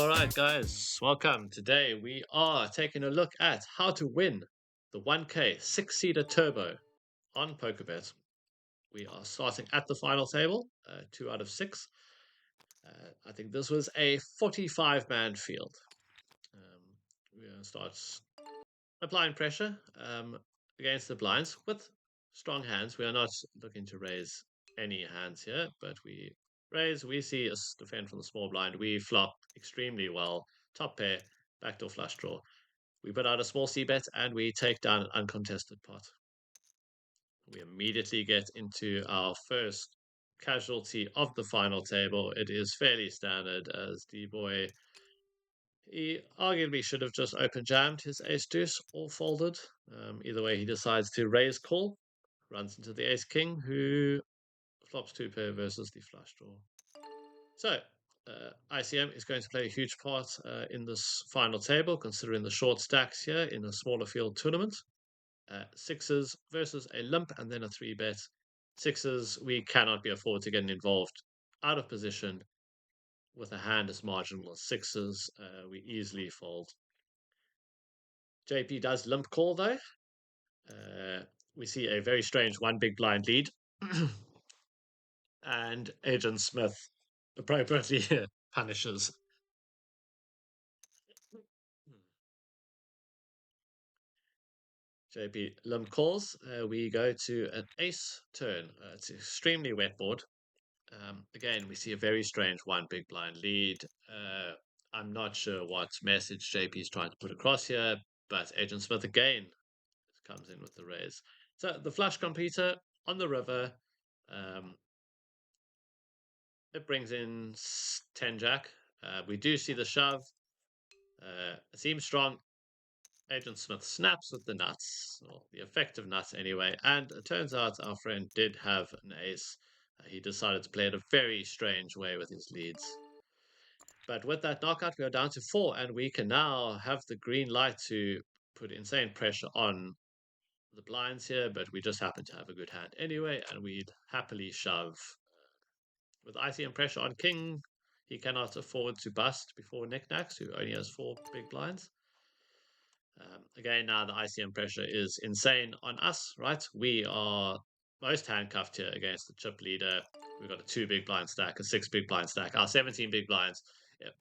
All right, guys, welcome. Today we are taking a look at how to win the 1k six-seater turbo on Pokerbet. We are starting at the final table, 2 out of 6. I think this was a 45-man field. We're going to start applying pressure against the blinds with strong hands. We are not looking to raise any hands here, but we raise. We see us defend from the small blind. We flop extremely well. Top pair, backdoor flush draw. We put out a small C bet and we take down an uncontested pot. We immediately get into our first casualty of the final table. It is fairly standard as D-Boy. He arguably should have just open jammed his ace deuce or folded. Either way, he decides to raise call, runs into the ace king, who flops 2 pair versus the flush draw. So, ICM is going to play a huge part in this final table, considering the short stacks here in a smaller field tournament. Sixes versus a limp and then a 3-bet. Sixes, we cannot be afforded to get involved out of position with a hand as marginal as sixes. We easily fold. JP does limp call though. We see a very strange one big blind lead. And Agent Smith appropriately punishes. JP limp calls. We go to an ace turn. It's extremely wet board. Again, we see a very strange one big blind lead. I'm not sure what message JP is trying to put across here, but Agent Smith again comes in with the raise. So the flush completer on the river. It brings in 10 jack. We do see the shove. It seems strong. Agent Smith snaps with the nuts, or the effective nuts anyway, and it turns out our friend did have an ace. He decided to play it a very strange way with his leads. But with that knockout, we are down to 4, and we can now have the green light to put insane pressure on the blinds here, but we just happen to have a good hand anyway, and we'd happily shove. With ICM pressure on king, he cannot afford to bust before knickknacks, who only has 4 big blinds. Again, now the ICM pressure is insane on us, right? We are most handcuffed here against the chip leader. We've got a 2 big blind stack, a 6 big blind stack, our 17 big blinds.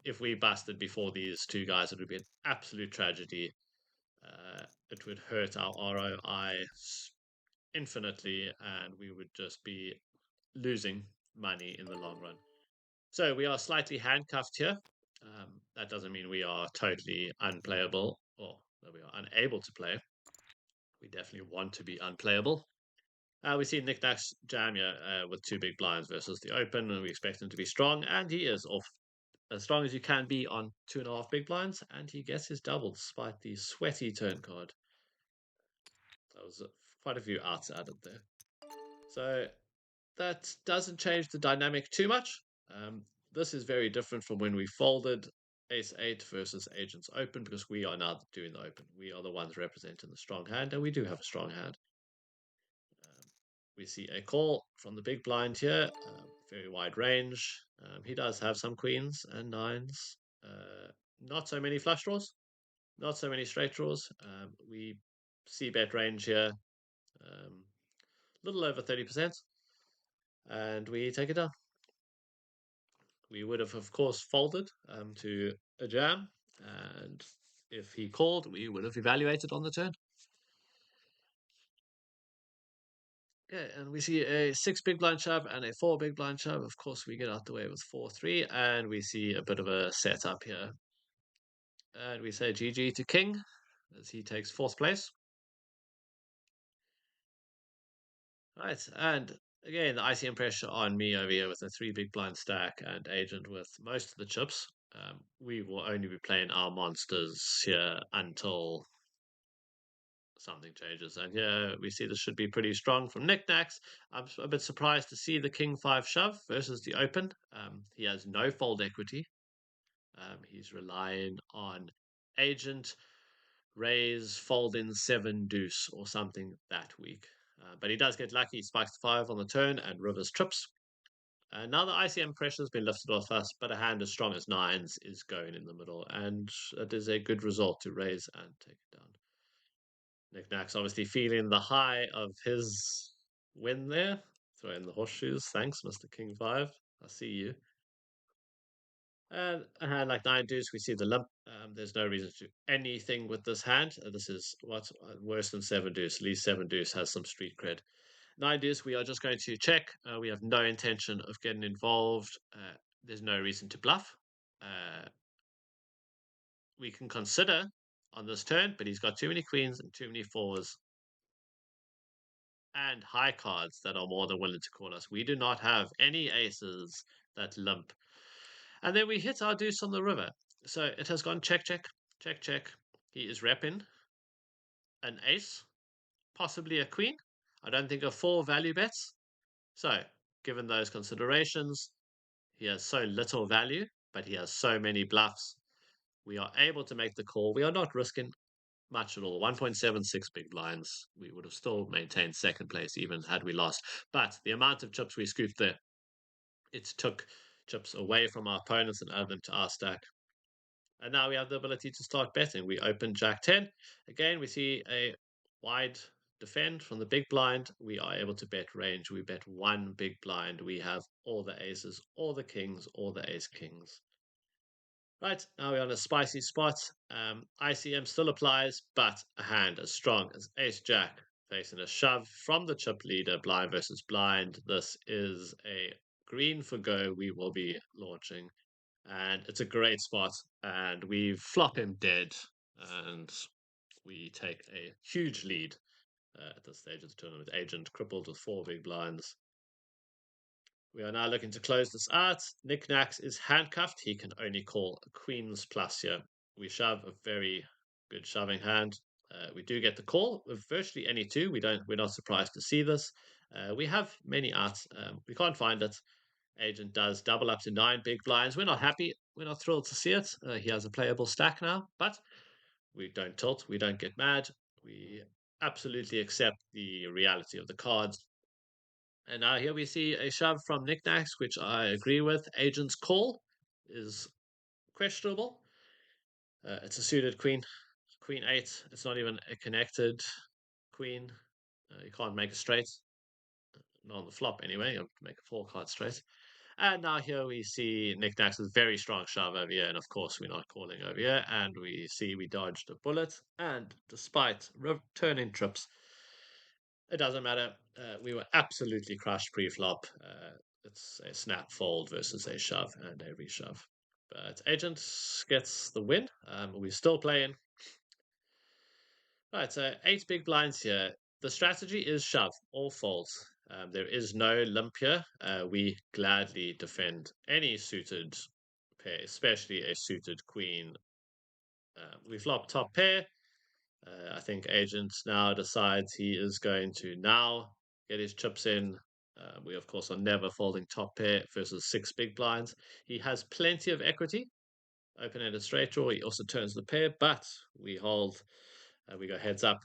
If we busted before these 2 guys, it would be an absolute tragedy. It would hurt our ROI infinitely, and we would just be losing money in the long run. So we are slightly handcuffed here. That doesn't mean we are totally unplayable or that we are unable to play. We definitely want to be unplayable. We see knickknacks jam here with 2 big blinds versus the open, and we expect him to be strong, and he is off as strong as you can be on 2.5 big blinds, and he gets his double despite the sweaty turn card. That was quite a few outs added there. So that doesn't change the dynamic too much. This is very different from when we folded ace-8 versus agents open, because we are now doing the open. We are the ones representing the strong hand, and we do have a strong hand. We see a call from the big blind here, very wide range. He does have some queens and nines. Not so many flush draws, not so many straight draws. We see bet range here, a little over 30%, and we take it down. We would have, of course, folded to a jam, and if he called, we would have evaluated on the turn. Okay, and we see a 6 big blind shove and a 4 big blind shove. Of course, we get out the way with 4-3, and we see a bit of a setup here. And we say GG to king as he takes 4th place. Right, and again, the ICM pressure on me over here with a 3 big blind stack and agent with most of the chips. We will only be playing our monsters here until something changes. And here we see this should be pretty strong from knickknacks. I'm a bit surprised to see the king 5 shove versus the open. He has no fold equity. He's relying on agent, raise, fold in 7 deuce or something that week. But he does get lucky. He spikes 5 on the turn and rivers trips. Now the ICM pressure has been lifted off us, but a hand as strong as nines is going in the middle, and it is a good result to raise and take it down. Knickknack's obviously feeling the high of his win there. Throw in the horseshoes. Thanks, Mr. King 5. I see you. And a hand like nine deuce, we see the limp. There's no reason to do anything with this hand. This is what's worse than seven deuce. At least seven deuce has some street cred. Nine deuce, we are just going to check. We have no intention of getting involved. There's no reason to bluff. We can consider on this turn, but he's got too many queens and too many fours and high cards that are more than willing to call us. We do not have any aces that limp. And then we hit our deuce on the river. So it has gone check, check, check, check. He is repping an ace, possibly a queen. I don't think a four value bets. So, given those considerations, he has so little value, but he has so many bluffs. We are able to make the call. We are not risking much at all. 1.76 big blinds. We would have still maintained second place even had we lost. But the amount of chips we scooped there, it took chips away from our opponents and added them to our stack. And now we have the ability to start betting. We open Jack 10. Again, we see a wide defend from the big blind. We are able to bet range. We bet one big blind. We have all the aces, all the kings, all the ace kings. Right, now we're on a spicy spot. ICM still applies, but a hand as strong as ace jack facing a shove from the chip leader, blind versus blind. This is a green for go. We will be launching, and it's a great spot. And we flop him dead, and we take a huge lead at this stage of the tournament. Agent crippled with four big blinds. We are now looking to close this out. Knickknacks is handcuffed. He can only call a queen's plus here. We shove a very good shoving hand. We do get the call with virtually any two. We're not surprised to see this. We have many outs. We can't find it. Agent does double up to nine big blinds. We're not happy. We're not thrilled to see it. He has a playable stack now, but we don't tilt. We don't get mad. We absolutely accept the reality of the cards. And now here we see a shove from Knickknacks, which I agree with. Agent's call is questionable. It's a suited queen, queen eight. It's not even a connected queen. You can't make a straight. Not on the flop anyway. You have to make a four card straight. And now here we see Knickknacks with very strong shove over here. And of course, we're not calling over here. And we see we dodged a bullet. And despite returning trips, it doesn't matter. We were absolutely crushed pre-flop. It's a snap fold versus a shove and a reshove. But Agent gets the win. We're still playing. Right, so 8 big blinds here. The strategy is shove, all folds. There is no limp here. We gladly defend any suited pair, especially a suited queen. We flop top pair. I think Agent now decides he is going to now get his chips in. We, of course, are never folding top pair versus 6 big blinds. He has plenty of equity. Open-ended straight draw. He also turns the pair, but we hold. We go heads up.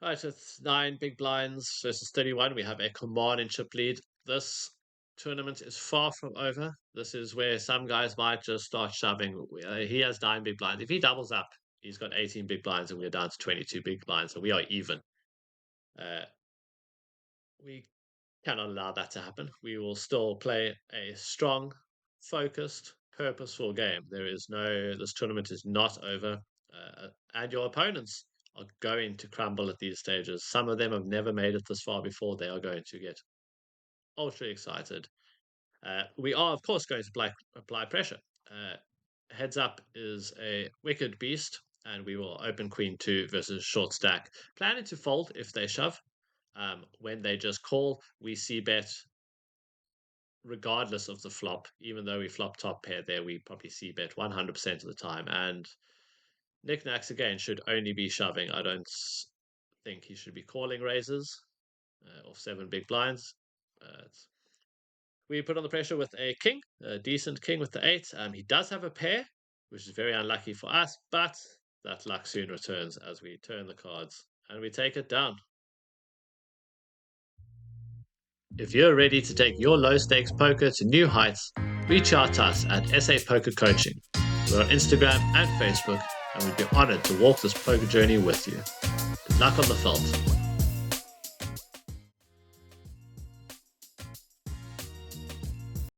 All right, it's 9 big blinds versus 31. We have a command in chip lead. This tournament is far from over. This is where some guys might just start shoving. He has 9 big blinds. If he doubles up, he's got 18 big blinds, and we're down to 22 big blinds, so we are even. We cannot allow that to happen. We will still play a strong, focused, purposeful game. This tournament is not over, and your opponents are going to crumble at these stages. Some of them have never made it this far before. They are going to get ultra excited. We are, of course, going to apply pressure. Heads up is a wicked beast, and we will open queen 2 versus short stack. Planning to fold if they shove. When they just call, we see bet regardless of the flop. Even though we flop top pair there, we probably see bet 100% of the time. And Knickknacks, again, should only be shoving. I don't think he should be calling raises off 7 big blinds. We put on the pressure with a king, a decent king with the 8. He does have a pair, which is very unlucky for us, but that luck soon returns as we turn the cards and we take it down. If you're ready to take your low stakes poker to new heights, reach out to us at SA Poker Coaching. We're on Instagram and Facebook, and we'd be honored to walk this poker journey with you. Good luck on the felt.